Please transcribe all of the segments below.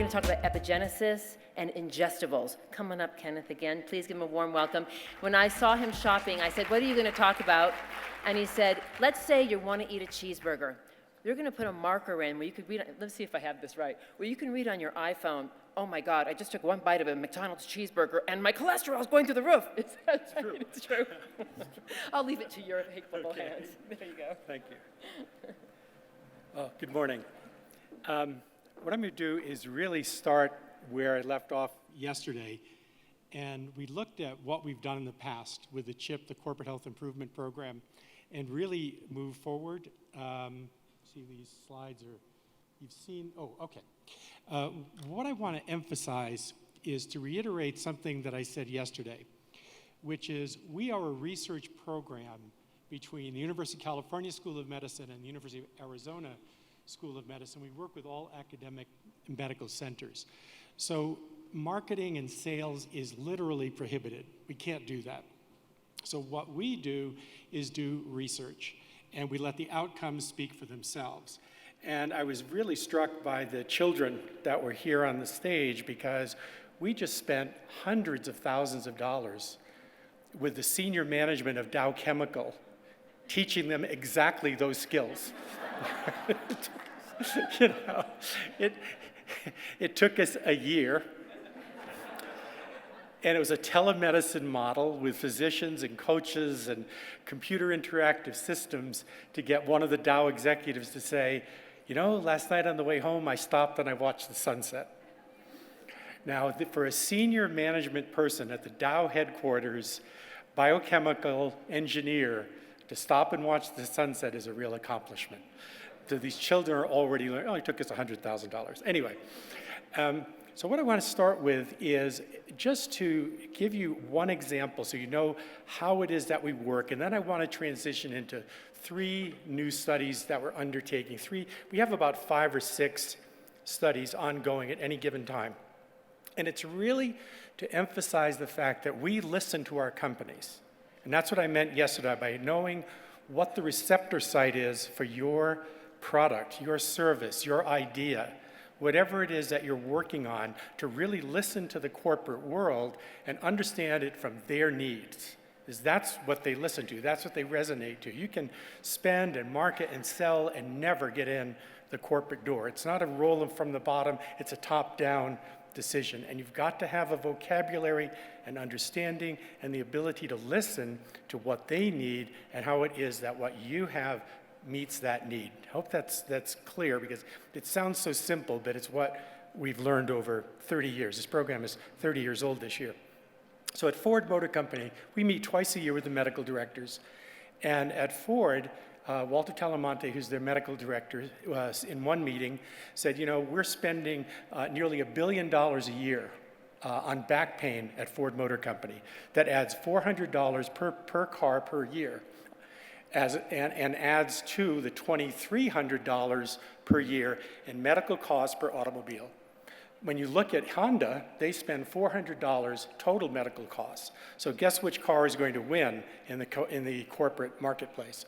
going to talk about epigenesis and ingestibles. Come on up, Kenneth, again. Please give him a warm welcome. When I saw him shopping, I said, what are you going to talk about? And he said, let's say you want to eat a cheeseburger. You're going to put a marker in where you could read, let's see if I have this right, where you can read on your iPhone, oh my God, I just took one bite of a McDonald's cheeseburger and my cholesterol is going through the roof. Is that right? True. It's true. I'll leave it to your capable hands. There you go. Thank you. Good morning. What I'm going to do is really start where I left off yesterday. And we looked at what we've done in the past with the CHIP, the Corporate Health Improvement Program, and really move forward. See, these slides are, you've seen, oh, okay. What I want to emphasize is to reiterate something that I said yesterday, which is we are a research program between the University of California School of Medicine and the University of Arizona School of Medicine. We work with all academic medical centers. So marketing and sales is literally prohibited. We can't do that. So what we do is do research, and we let the outcomes speak for themselves. And I was really struck by the children that were here on the stage because we just spent hundreds of thousands of dollars with the senior management of Dow Chemical teaching them exactly those skills. You know, it took us a year. And it was a telemedicine model with physicians and coaches and computer interactive systems to get one of the Dow executives to say, you know, last night on the way home, I stopped and I watched the sunset. Now, for a senior management person at the Dow headquarters, biochemical engineer, to stop and watch the sunset is a real accomplishment. So these children are already learning, oh, it took us $100,000. Anyway. So what I want to start with is just to give you one example so you know how it is that we work, and then I want to transition into 3 new studies that we're undertaking. We have about 5 or 6 studies ongoing at any given time. And it's really to emphasize the fact that we listen to our companies. And that's what I meant yesterday by knowing what the receptor site is for your product, your service, your idea, whatever it is that you're working on, to really listen to the corporate world and understand it from their needs. Because that's what they listen to, that's what they resonate to. You can spend and market and sell and never get in the corporate door. It's not a roll from the bottom, it's a top-down decision. And you've got to have a vocabulary and understanding and the ability to listen to what they need and how it is that what you have meets that need. I hope that's clear because it sounds so simple, but it's what we've learned over 30 years. This program is 30 years old this year. So at Ford Motor Company, we meet twice a year with the medical directors. And at Ford, Walter Talamonte, who's their medical director, in one meeting said, you know, we're spending nearly $1 billion a year on back pain at Ford Motor Company. That adds $400 per car per year. And adds to the $2,300 per year in medical costs per automobile. When you look at Honda, they spend $400 total medical costs. So guess which car is going to win in the corporate marketplace?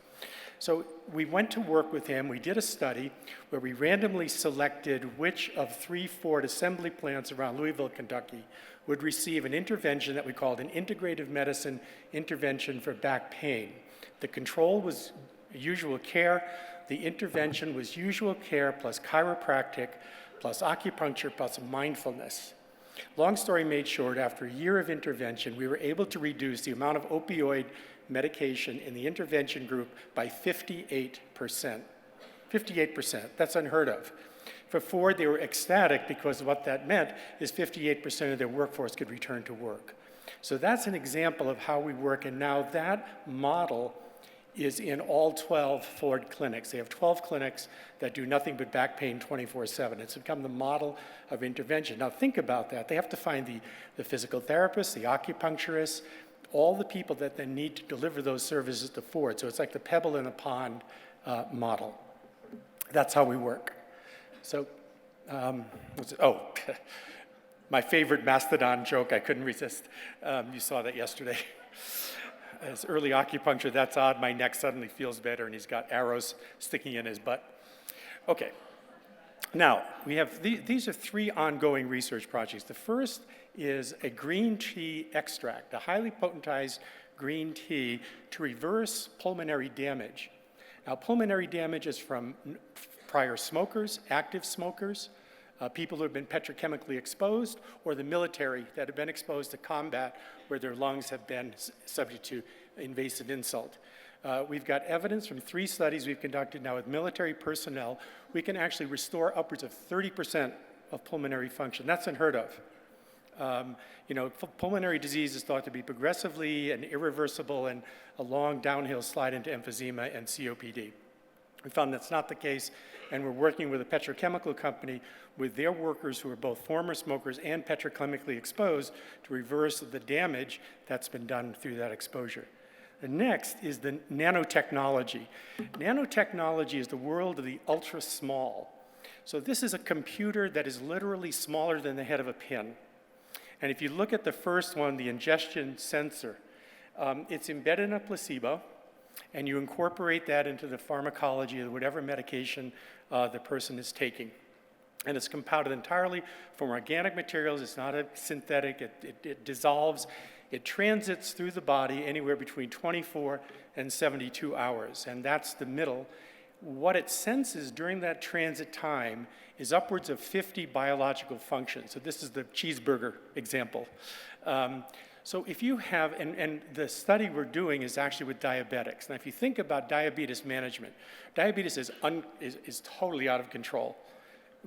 So we went to work with him. We did a study where we randomly selected which of 3 Ford assembly plants around Louisville, Kentucky would receive an intervention that we called an integrative medicine intervention for back pain. The control was usual care. The intervention was usual care plus chiropractic plus acupuncture plus mindfulness. Long story made short, after a year of intervention, we were able to reduce the amount of opioid medication in the intervention group by 58%. 58%, that's unheard of. For Ford, they were ecstatic because what that meant is 58% of their workforce could return to work. So that's an example of how we work, and now that model is in all 12 Ford clinics. They have 12 clinics that do nothing but back pain 24/7. It's become the model of intervention. Now think about that. They have to find the physical therapists, the acupuncturists, all the people that then need to deliver those services to Ford. So it's like the pebble in a pond model. That's how we work. So, my favorite Mastodon joke, I couldn't resist. You saw that yesterday. As early acupuncture, that's odd, my neck suddenly feels better, and he's got arrows sticking in his butt. Okay, Now, we have these are 3 ongoing research projects. The first is a green tea extract, a highly potentized green tea to reverse pulmonary damage. Now, pulmonary damage is from prior smokers, active smokers, people who have been petrochemically exposed, or the military that have been exposed to combat where their lungs have been subject to invasive insult. We've got evidence from 3 studies we've conducted now with military personnel. We can actually restore upwards of 30% of pulmonary function. That's unheard of. Pulmonary disease is thought to be progressively and irreversible and a long downhill slide into emphysema and COPD. We found that's not the case, and we're working with a petrochemical company with their workers who are both former smokers and petrochemically exposed to reverse the damage that's been done through that exposure. The next is the nanotechnology. Nanotechnology is the world of the ultra small. So this is a computer that is literally smaller than the head of a pin. And if you look at the first one, the ingestion sensor, it's embedded in a placebo, and you incorporate that into the pharmacology of whatever medication the person is taking. And it's compounded entirely from organic materials. It's not a synthetic. It dissolves. It transits through the body anywhere between 24 and 72 hours, and that's the middle. What it senses during that transit time is upwards of 50 biological functions. So this is the cheeseburger example. So if you have, and the study we're doing is actually with diabetics. Now, if you think about diabetes management, diabetes is totally out of control,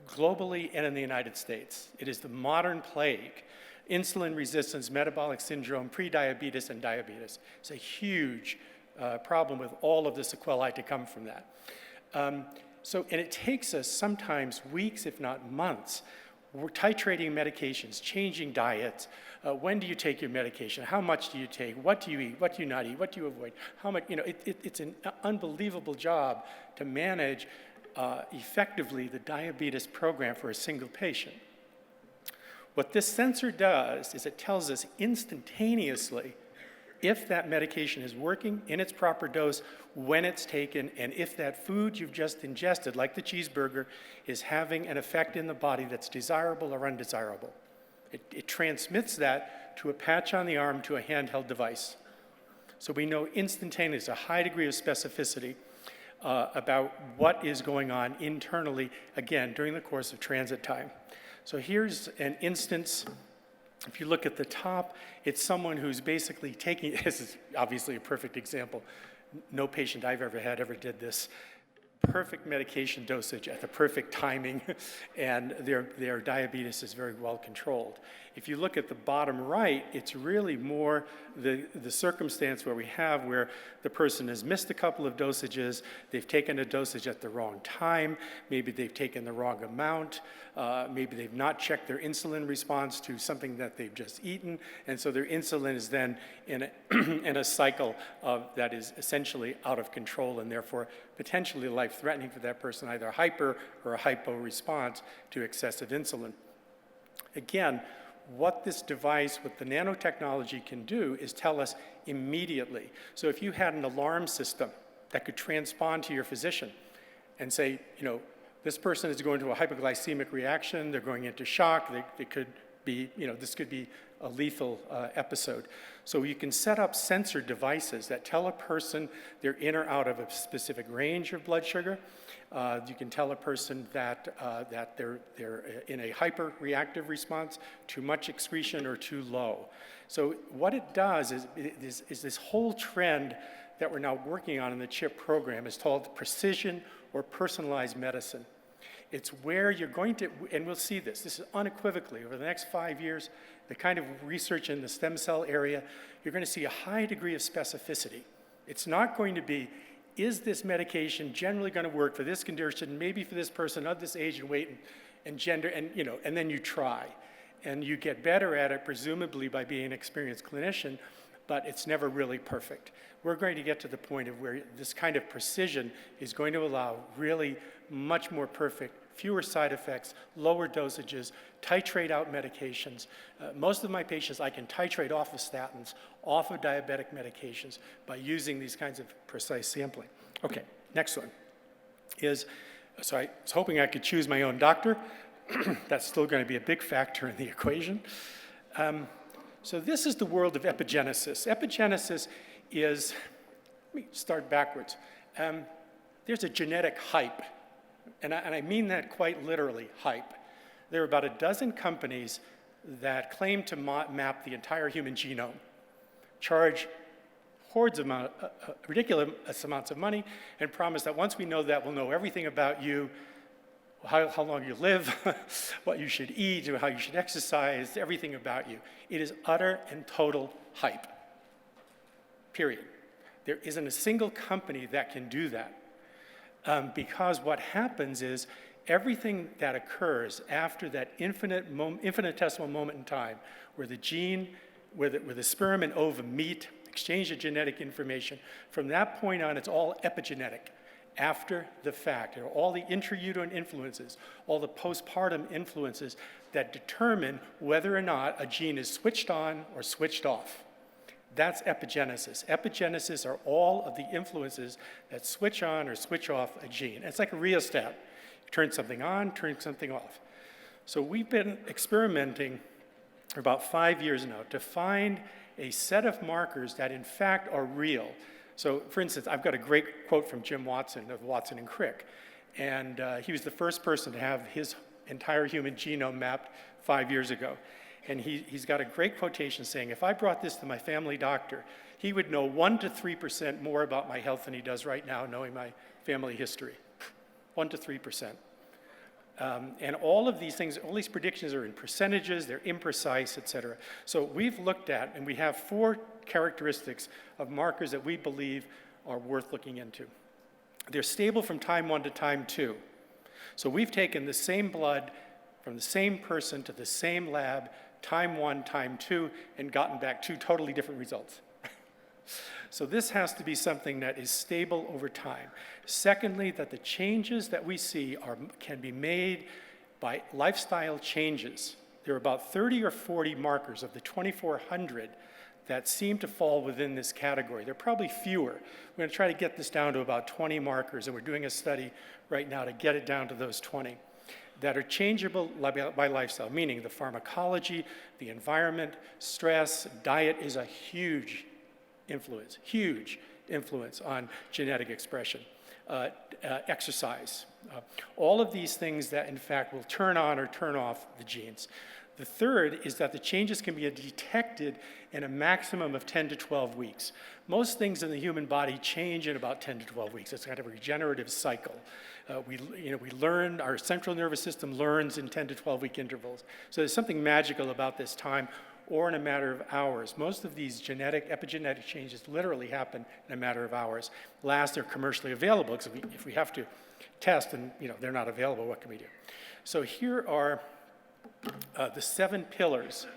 globally and in the United States. It is the modern plague. Insulin resistance, metabolic syndrome, prediabetes, and diabetes. It's a huge problem with all of the sequelae to come from that. And it takes us sometimes weeks, if not months. We're titrating medications, changing diets. When do you take your medication? How much do you take? What do you eat? What do you not eat? What do you avoid? How much? It's an unbelievable job to manage effectively the diabetes program for a single patient. What this sensor does is it tells us instantaneously if that medication is working in its proper dose, when it's taken, and if that food you've just ingested, like the cheeseburger, is having an effect in the body that's desirable or undesirable. It transmits that to a patch on the arm to a handheld device. So we know instantaneously, a high degree of specificity about what is going on internally, again, during the course of transit time. So here's an instance. If you look at the top, it's someone who's basically taking, this is obviously a perfect example. No patient I've ever had ever did this. Perfect medication dosage at the perfect timing, and their diabetes is very well controlled. If you look at the bottom right, it's really more the circumstance where the person has missed a couple of dosages, they've taken a dosage at the wrong time, maybe they've taken the wrong amount, maybe they've not checked their insulin response to something that they've just eaten, and so their insulin is then in a cycle that is essentially out of control and therefore potentially life-threatening for that person, either a hyper or a hypo response to excessive insulin. Again, what this device with the nanotechnology can do is tell us immediately. So if you had an alarm system that could transpond to your physician and say, this person is going to a hypoglycemic reaction, they're going into shock, it could be, this could be a lethal episode. So you can set up sensor devices that tell a person they're in or out of a specific range of blood sugar. You can tell a person that they're in a hyperreactive response, too much excretion or too low. So what it does is this whole trend that we're now working on in the CHIP program is called precision or personalized medicine. It's where you're going to, and we'll see this is unequivocally over the next 5 years, the kind of research in the stem cell area, you're going to see a high degree of specificity. It's not going to be, is this medication generally going to work for this condition, maybe for this person of this age and weight and gender, and then you try. And you get better at it, presumably by being an experienced clinician, but it's never really perfect. We're going to get to the point of where this kind of precision is going to allow really much more perfect, fewer side effects, lower dosages, titrate out medications. Most of my patients, I can titrate off of statins, off of diabetic medications by using these kinds of precise sampling. Okay, next one is So I was hoping I could choose my own doctor. That's still going to be a big factor in the equation. So this is the world of epigenesis. Epigenesis is, let me start backwards. There's a genetic hype, and I mean that quite literally, hype. There are about a dozen companies that claim to map the entire human genome, charge ridiculous amounts of money, and promise that once we know that, we'll know everything about you, how long you live, what you should eat, how you should exercise, everything about you. It is utter and total hype, period. There isn't a single company that can do that, because what happens is everything that occurs after that infinitesimal moment in time where the gene, where the sperm and ovum meet, exchange the genetic information, from that point on, it's all epigenetic. After the fact, there are all the intrauterine influences, all the postpartum influences that determine whether or not a gene is switched on or switched off. That's epigenesis. Epigenesis are all of the influences that switch on or switch off a gene. It's like a rheostat. You turn something on, turn something off. So we've been experimenting for about 5 years now to find a set of markers that in fact are real. So for instance, I've got a great quote from Jim Watson of Watson and Crick. And he was the first person to have his entire human genome mapped 5 years ago. And he's got a great quotation saying, if I brought this to my family doctor, he would know 1% to 3% more about my health than he does right now, knowing my family history. 1% to 3%. And all of these things, all these predictions are in percentages, they're imprecise, et cetera. So we've looked at, and we have 4 characteristics of markers that we believe are worth looking into. They're stable from time 1 to time 2. So we've taken the same blood from the same person to the same lab, time 1, time 2, and gotten back 2 totally different results. So this has to be something that is stable over time. Secondly, that the changes that we see can be made by lifestyle changes. There are about 30 or 40 markers of the 2,400 that seem to fall within this category. There are probably fewer. We're going to try to get this down to about 20 markers, and we're doing a study right now to get it down to those 20 that are changeable by lifestyle, meaning the pharmacology, the environment, stress, diet is a huge influence on genetic expression. Exercise, all of these things that in fact will turn on or turn off the genes. The third is that the changes can be detected in a maximum of 10 to 12 weeks. Most things in the human body change in about 10 to 12 weeks. It's kind of a regenerative cycle. We learn, our central nervous system learns in 10 to 12 week intervals. So there's something magical about this time, or in a matter of hours. Most of these epigenetic changes literally happen in a matter of hours. Last, they're commercially available, because if we have to test and they're not available, what can we do? So here are the 7 pillars.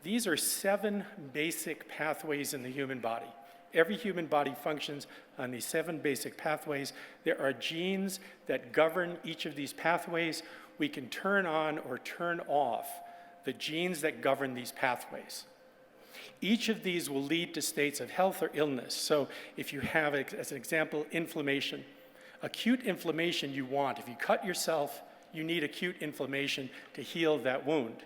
These are 7 basic pathways in the human body. Every human body functions on these 7 basic pathways. There are genes that govern each of these pathways. We can turn on or turn off the genes that govern these pathways. Each of these will lead to states of health or illness. So if you have, as an example, inflammation, acute inflammation you want. If you cut yourself, you need acute inflammation to heal that wound.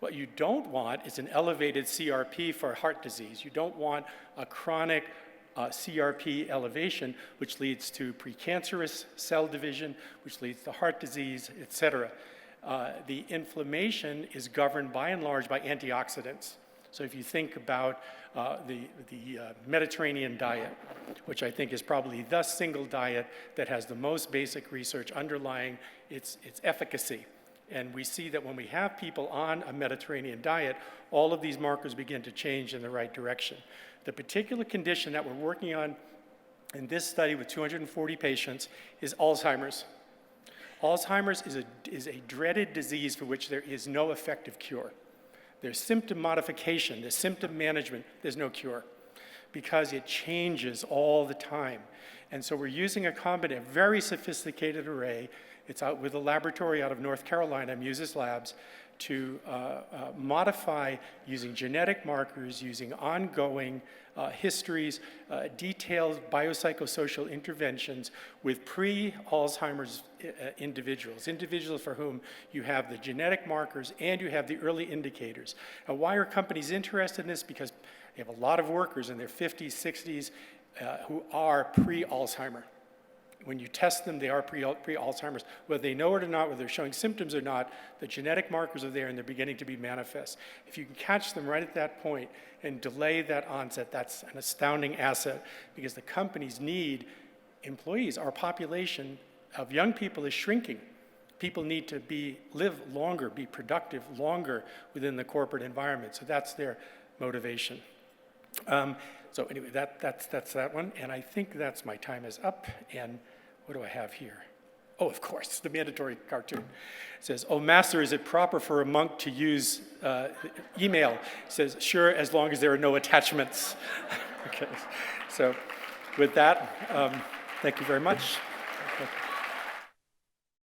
What you don't want is an elevated CRP for heart disease. You don't want a chronic CRP elevation, which leads to precancerous cell division, which leads to heart disease, et cetera. The inflammation is governed by and large by antioxidants. So if you think about the Mediterranean diet, which I think is probably the single diet that has the most basic research underlying its efficacy. And we see that when we have people on a Mediterranean diet, all of these markers begin to change in the right direction. The particular condition that we're working on in this study with 240 patients is Alzheimer's. Alzheimer's is a dreaded disease for which there is no effective cure. There's symptom modification, there's symptom management, there's no cure, because it changes all the time. And so we're using a very sophisticated array. It's out with a laboratory out of North Carolina, Muses Labs, to modify using genetic markers, using ongoing histories, detailed biopsychosocial interventions with pre-Alzheimer's individuals for whom you have the genetic markers and you have the early indicators. Now, why are companies interested in this? Because they have a lot of workers in their 50s, 60s who are pre-Alzheimer. When you test them, they are pre-Alzheimer's. Whether they know it or not, whether they're showing symptoms or not, the genetic markers are there and they're beginning to be manifest. If you can catch them right at that point and delay that onset, that's an astounding asset because the companies need employees. Our population of young people is shrinking. People need to live longer, be productive longer within the corporate environment. So that's their motivation. So anyway, that's that one, and I think my time is up, and what do I have here? Oh, of course, the mandatory cartoon. It says, "Oh, master, is it proper for a monk to use email?" It says, "Sure, as long as there are no attachments." Okay, so with that, thank you very much. Okay.